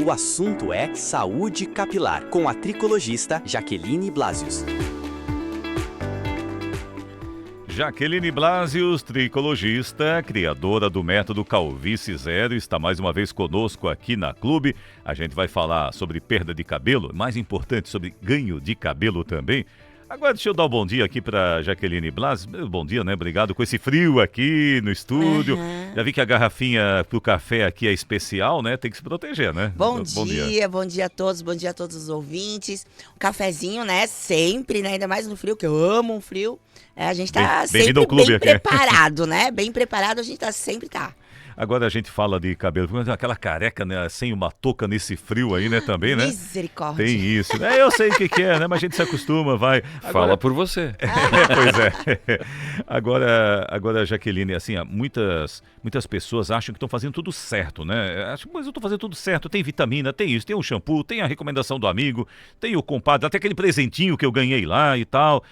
O assunto é saúde capilar, com a tricologista Jaqueline Blasius. Jaqueline Blasius, tricologista, criadora do método Calvície Zero, está mais uma vez conosco aqui na Clube. A gente vai falar sobre perda de cabelo, mais importante, sobre ganho de cabelo também. Agora deixa eu dar um bom dia aqui para Jaqueline Blasius. Bom dia, né? Obrigado com esse frio aqui no estúdio. Já vi que a garrafinha pro café aqui é especial, né? Tem que se proteger, né? Bom dia a todos os ouvintes. Um cafezinho, né? Sempre, né? Ainda mais no frio, que eu amo um frio. A gente tá sempre bem preparado, né? Bem preparado, a gente sempre tá. Agora a gente fala de cabelo, aquela careca, né, sem uma touca nesse frio aí, né, também, né? Misericórdia. Tem isso, né? Eu sei o que é, né, mas a gente se acostuma, vai. Agora... Fala por você. Pois é. Agora, Jaqueline, assim, muitas pessoas acham que estão fazendo tudo certo, né? Mas eu estou fazendo tudo certo, tem vitamina, tem isso, tem o shampoo, tem a recomendação do amigo, tem o compadre, até aquele presentinho que eu ganhei lá e tal,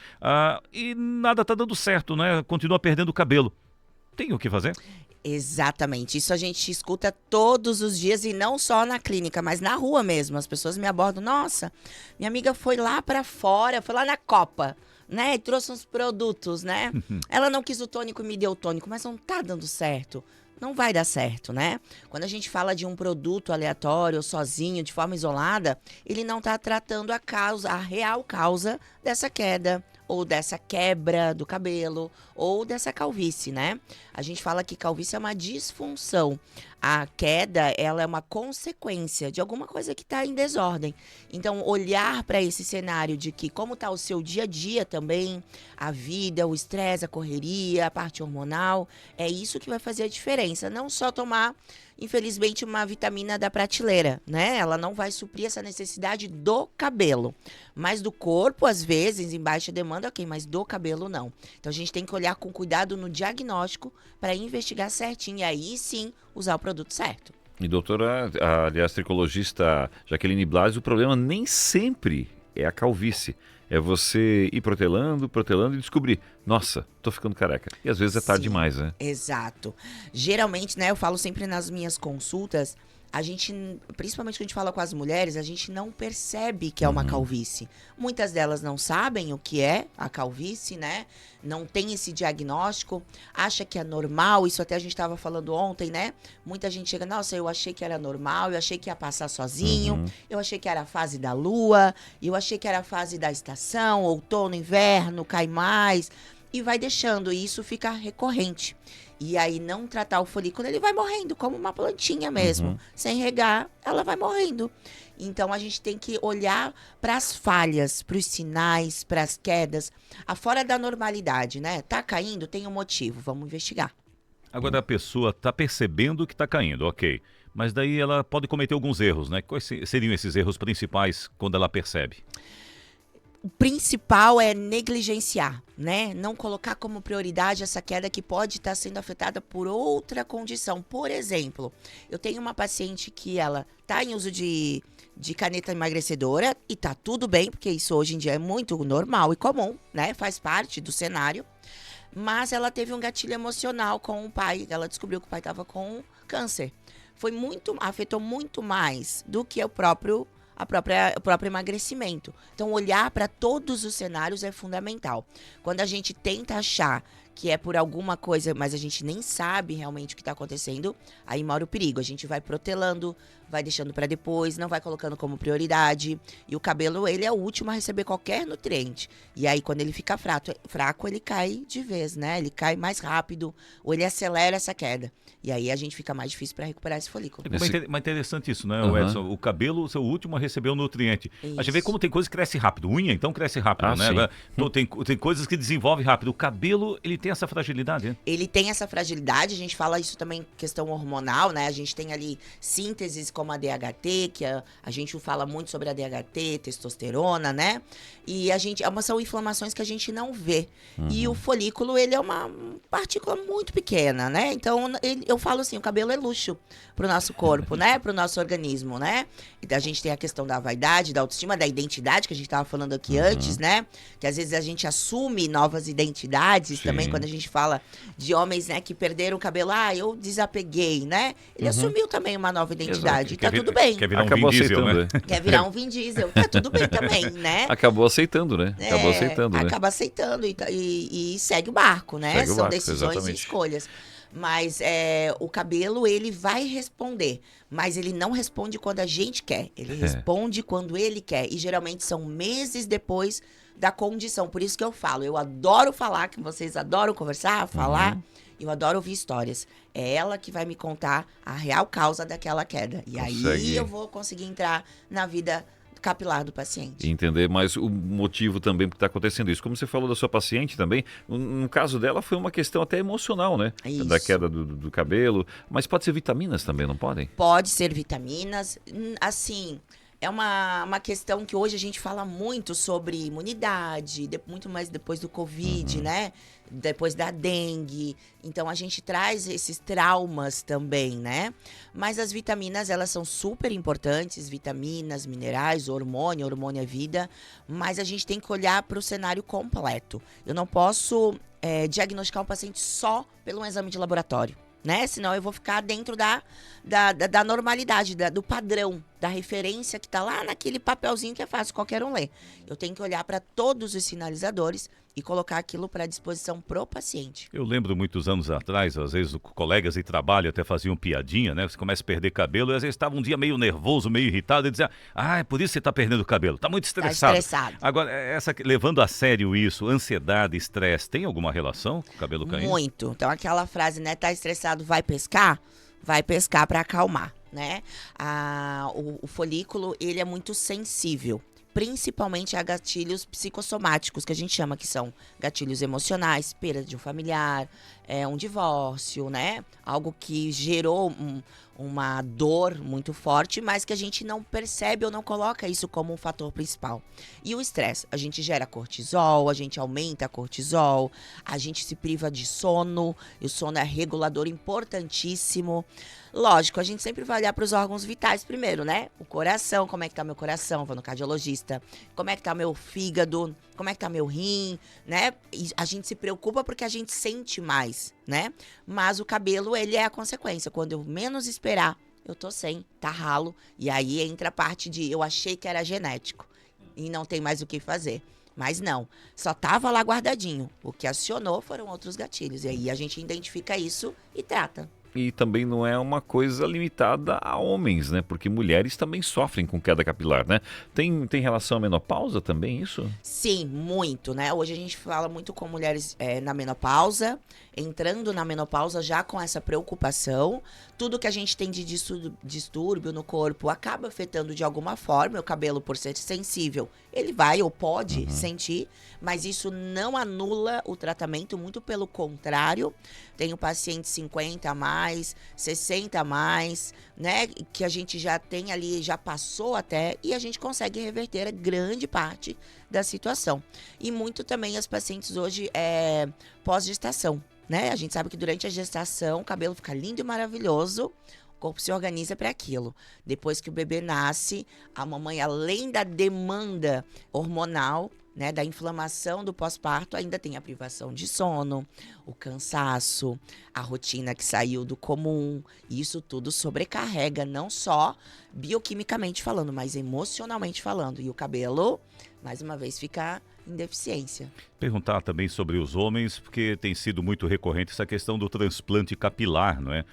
e nada tá dando certo, né? Continua perdendo o cabelo. Tem o que fazer? Exatamente, isso a gente escuta todos os dias e não só na clínica, mas na rua mesmo. As pessoas me abordam, nossa, minha amiga foi lá pra fora, foi lá na Copa, né, e trouxe uns produtos, né? Ela não quis o tônico e me deu o tônico, mas não tá dando certo. Não vai dar certo, né? Quando a gente fala de um produto aleatório ou sozinho, de forma isolada, ele não tá tratando a real causa dessa queda, ou dessa quebra do cabelo, ou dessa calvície, né? A gente fala que calvície é uma disfunção. A queda, ela é uma consequência de alguma coisa que está em desordem. Então, olhar para esse cenário de que como está o seu dia a dia também, a vida, o estresse, a correria, a parte hormonal, é isso que vai fazer a diferença. Não só tomar, infelizmente, uma vitamina da prateleira, né? Ela não vai suprir essa necessidade do cabelo. Mas do corpo, às vezes, em baixa demanda, ok, mas do cabelo não. Então, a gente tem que olhar com cuidado no diagnóstico para investigar certinho e aí sim usar o produto certo. E doutora, aliás, tricologista Jaqueline Blasius, o problema nem sempre é a calvície. É você ir protelando e descobrir, nossa, tô ficando careca. E às vezes é tarde demais, né? Exato. Geralmente, né, eu falo sempre nas minhas consultas, a gente, principalmente quando a gente fala com as mulheres, a gente não percebe que é uma calvície. Muitas delas não sabem o que é a calvície, né? Não tem esse diagnóstico, acha que é normal, isso até a gente estava falando ontem, né? Muita gente chega, nossa, eu achei que era normal, eu achei que ia passar sozinho, eu achei que era a fase da lua, eu achei que era a fase da estação, outono, inverno, cai mais, e vai deixando, e isso fica recorrente. E aí não tratar o folículo, ele vai morrendo, como uma plantinha mesmo. Sem regar, ela vai morrendo. Então a gente tem que olhar para as falhas, para os sinais, para as quedas, fora da normalidade, né? Tá caindo, tem um motivo, vamos investigar. Agora a pessoa tá percebendo que tá caindo, ok. Mas daí ela pode cometer alguns erros, né? Quais seriam esses erros principais quando ela percebe? O principal é negligenciar, né? Não colocar como prioridade essa queda que pode estar sendo afetada por outra condição. Por exemplo, eu tenho uma paciente que ela está em uso de caneta emagrecedora e tá tudo bem, porque isso hoje em dia é muito normal e comum, né? Faz parte do cenário. Mas ela teve um gatilho emocional com o pai. Ela descobriu que o pai estava com câncer. Afetou muito mais do que o próprio emagrecimento. Então, olhar para todos os cenários é fundamental. Quando a gente tenta achar que é por alguma coisa, mas a gente nem sabe realmente o que está acontecendo, aí mora o perigo. A gente vai protelando, vai deixando para depois, não vai colocando como prioridade. E o cabelo, ele é o último a receber qualquer nutriente. E aí, quando ele fica fraco, ele cai de vez, né? Ele cai mais rápido, ou ele acelera essa queda. E aí, a gente fica mais difícil para recuperar esse folículo. Mas interessante isso, né, Edson? O cabelo, o último a receber o nutriente. Isso. A gente vê como tem coisas que crescem rápido. Unha, então, cresce rápido, né? Então, tem coisas que desenvolvem rápido. O cabelo, ele tem essa fragilidade, né? Ele tem essa fragilidade, a gente fala isso também questão hormonal, né? A gente tem ali sínteses como a DHT, que a gente fala muito sobre a DHT, testosterona, né? E são inflamações que a gente não vê. E o folículo, ele é uma partícula muito pequena, né? Então, eu falo assim, o cabelo é luxo pro nosso corpo, né? Pro nosso organismo, né? E a gente tem a questão da vaidade, da autoestima, da identidade, que a gente estava falando aqui antes, né? Que às vezes a gente assume novas identidades também, quando a gente fala de homens, né, que perderam o cabelo, eu desapeguei, né? Ele assumiu também uma nova identidade. pode, tá tudo bem. Quer virar um Acabou Vin Diesel, aceitando, né? né? Quer virar um Vin Diesel, tá tudo bem também, né? Acabou aceitando, né? Acabou aceitando, né? Acaba aceitando e segue o barco, né? Segue o São barco, decisões exatamente. e escolhas. Mas o cabelo, ele vai responder. Mas ele não responde quando a gente quer. Ele responde quando ele quer. E geralmente são meses depois da condição. Por isso que eu falo. Eu adoro falar, que vocês adoram conversar, falar. Eu adoro ouvir histórias. É ela que vai me contar a real causa daquela queda. E aí Consegue. eu vou conseguir entrar na vida capilar do paciente. E entender mais o motivo também por que está acontecendo isso. Como você falou da sua paciente também, no caso dela foi uma questão até emocional, né? Isso. Da queda do cabelo. Mas pode ser vitaminas também, não podem? Pode ser vitaminas. Assim, é uma questão que hoje a gente fala muito sobre imunidade, muito mais depois do Covid, né? Depois da dengue. Então, a gente traz esses traumas também, né? Mas as vitaminas, elas são super importantes. Vitaminas, minerais, hormônio é vida. Mas a gente tem que olhar para o cenário completo. Eu não posso diagnosticar um paciente só pelo exame de laboratório, né? Senão eu vou ficar dentro da normalidade, do padrão, da referência que está lá naquele papelzinho que é fácil qualquer um ler. Eu tenho que olhar para todos os sinalizadores e colocar aquilo para disposição pro paciente. Eu lembro muitos anos atrás, às vezes colegas de trabalho até faziam piadinha, né? Você começa a perder cabelo e às vezes estava um dia meio nervoso, meio irritado e dizia, é por isso que você está perdendo o cabelo, está muito estressado. Tá estressado. Agora, levando a sério isso, ansiedade, estresse, tem alguma relação com o cabelo caindo? Muito. Então, aquela frase, né? Tá estressado, vai pescar? Vai pescar para acalmar, né? O folículo, ele é muito sensível. Principalmente a gatilhos psicossomáticos, que a gente chama, que são gatilhos emocionais, perda de um familiar, um divórcio, né? Algo que gerou uma dor muito forte, mas que a gente não percebe ou não coloca isso como um fator principal. E o estresse, a gente gera cortisol, a gente aumenta a cortisol, a gente se priva de sono, e o sono é regulador importantíssimo. Lógico, a gente sempre vai olhar para os órgãos vitais primeiro, né? O coração, como é que tá meu coração? Vou no cardiologista. Como é que tá meu fígado? Como é que tá meu rim, né? E a gente se preocupa porque a gente sente mais, né? Mas o cabelo, ele é a consequência. Quando eu menos esperar, eu tô sem, tá ralo. E aí entra a parte de eu achei que era genético e não tem mais o que fazer. Mas não, só tava lá guardadinho. O que acionou foram outros gatilhos. E aí a gente identifica isso e trata. E também não é uma coisa limitada a homens, né? Porque mulheres também sofrem com queda capilar, né? Tem relação à menopausa também, isso? Sim, muito, né? Hoje a gente fala muito com mulheres na menopausa, entrando na menopausa já com essa preocupação. Tudo que a gente tem de distúrbio no corpo acaba afetando de alguma forma. O cabelo, por ser sensível, ele vai ou pode sentir, mas isso não anula o tratamento, muito pelo contrário. Tenho paciente 50 a mais, 60 a mais, né? Que a gente já tem ali, já passou até, e a gente consegue reverter a grande parte da situação. E muito também as pacientes hoje pós-gestação, né? A gente sabe que durante a gestação o cabelo fica lindo e maravilhoso, o corpo se organiza para aquilo. Depois que o bebê nasce, a mamãe, além da demanda hormonal, né, da inflamação do pós-parto, ainda tem a privação de sono, o cansaço, a rotina que saiu do comum. E isso tudo sobrecarrega, não só bioquimicamente falando, mas emocionalmente falando. E o cabelo, mais uma vez, fica em deficiência. Perguntar também sobre os homens, porque tem sido muito recorrente essa questão do transplante capilar, não é?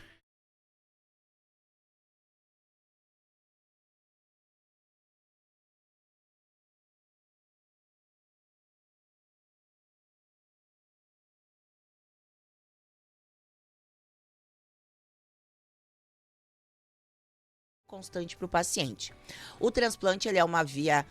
Constante para o paciente. O transplante, ele é uma via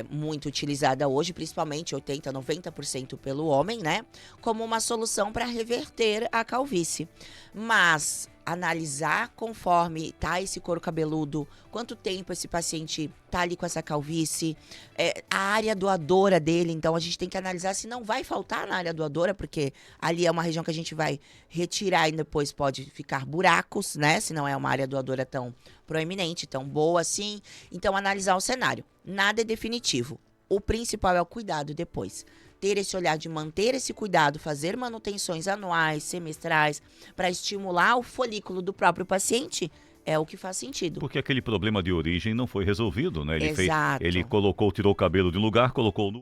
muito utilizada hoje, principalmente 80%, 90% pelo homem, né? Como uma solução para reverter a calvície. Mas analisar conforme tá esse couro cabeludo, quanto tempo esse paciente tá ali com essa calvície, a área doadora dele, então a gente tem que analisar se não vai faltar na área doadora, porque ali é uma região que a gente vai retirar e depois pode ficar buracos, né? Se não é uma área doadora tão proeminente, tão boa assim. Então, analisar o cenário. Nada é definitivo. O principal é o cuidado depois. Ter esse olhar de manter esse cuidado, fazer manutenções anuais, semestrais, para estimular o folículo do próprio paciente, é o que faz sentido. Porque aquele problema de origem não foi resolvido, né? Exato. Ele tirou o cabelo de um lugar, colocou no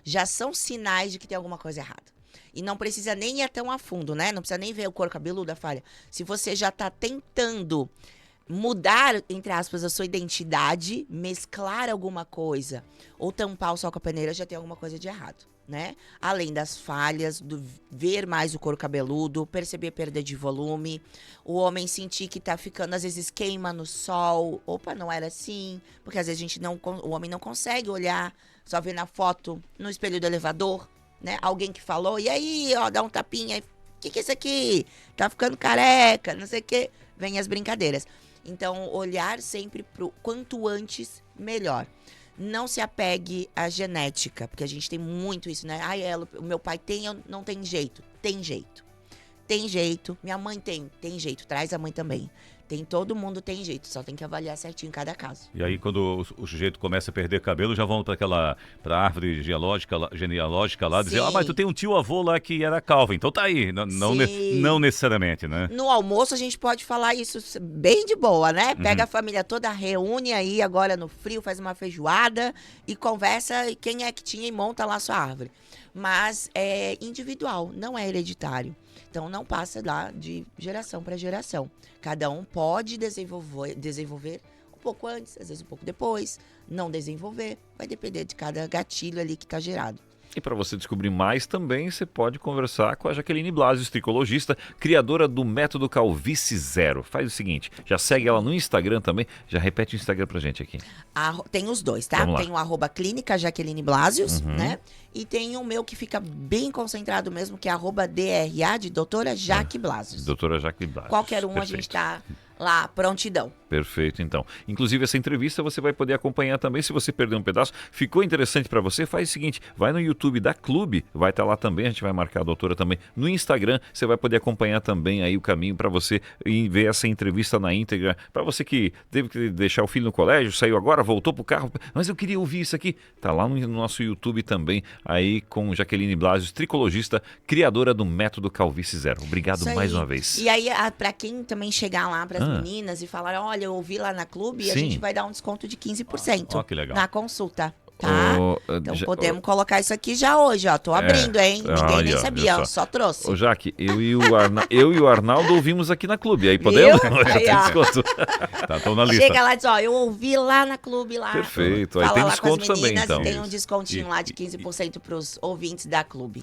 Já são sinais de que tem alguma coisa errada. E não precisa nem ir tão a fundo, né? Não precisa nem ver o couro cabeludo, a falha. Se você já está tentando mudar, entre aspas, a sua identidade, mesclar alguma coisa, ou tampar o sol com a peneira, já tem alguma coisa de errado, né? Além das falhas, do ver mais o couro cabeludo, perceber perda de volume, o homem sentir que tá ficando, às vezes queima no sol. Opa, não era assim. Porque às vezes o homem não consegue olhar, só vê na foto, no espelho do elevador, né? Alguém que falou, e aí, ó, dá um tapinha, o que é isso aqui? Tá ficando careca, não sei o quê. Vem as brincadeiras. Então, olhar sempre pro quanto antes, melhor. Não se apegue à genética, porque a gente tem muito isso, né? Ai, o meu pai tem, não tem jeito. Tem jeito. Tem jeito. Minha mãe tem jeito. Traz a mãe também. Todo mundo tem jeito, só tem que avaliar certinho cada caso. E aí, quando o sujeito começa a perder cabelo, já vão pra árvore genealógica lá, dizer, mas tu tem um tio-avô lá que era calvo, então tá aí. Não necessariamente, né? No almoço a gente pode falar isso bem de boa, né? Pega a família toda, reúne aí agora no frio, faz uma feijoada e conversa quem é que tinha e monta lá a sua árvore. Mas é individual, não é hereditário. Então não passa lá de geração para geração. Cada um pode desenvolver um pouco antes, às vezes um pouco depois, não desenvolver. Vai depender de cada gatilho ali que está gerado. E para você descobrir mais também, você pode conversar com a Jaqueline Blasius, tricologista, criadora do método Calvície Zero. Faz o seguinte, já segue ela no Instagram também, já repete o Instagram pra gente aqui. Tem os dois, tá? Tem o @clínica Jaqueline Blasius, né? E tem o meu que fica bem concentrado mesmo, que é @DRA de doutora Jaque Blasius. Doutora Jaque Blasius. Qualquer um, perfeito. A gente tá lá, prontidão. Perfeito. Perfeito, então. Inclusive, essa entrevista você vai poder acompanhar também. Se você perdeu um pedaço, ficou interessante para você, faz o seguinte, vai no YouTube da Clube, vai estar lá também, a gente vai marcar a doutora também. No Instagram, você vai poder acompanhar também aí o caminho para você ir ver essa entrevista na íntegra. Para você que teve que deixar o filho no colégio, saiu agora, voltou pro carro, mas eu queria ouvir isso aqui. Tá lá no nosso YouTube também, aí com Jaqueline Blasius, tricologista, criadora do método Calvície Zero. Obrigado mais uma vez. E aí, para quem também chegar lá, para as meninas e falar, olha, eu ouvi lá na Clube, a Sim. gente vai dar um desconto de 15% Ó, que legal. na consulta. Tá? Ô, Então já- podemos colocar isso aqui já hoje, ó. Tô abrindo, hein? Ninguém olha, nem viu sabia, só. ó, só trouxe. Ô, Jaque, eu e o Arnaldo ouvimos aqui na Clube. Aí podemos? Viu? Já Aí, tem ó. desconto. Tá, estão na lista. Chega lá e diz, ó, eu ouvi lá na Clube lá. Perfeito, aí Fala tem lá desconto com as também, meninas então. e tem um Isso. descontinho lá de 15% pros ouvintes da Clube.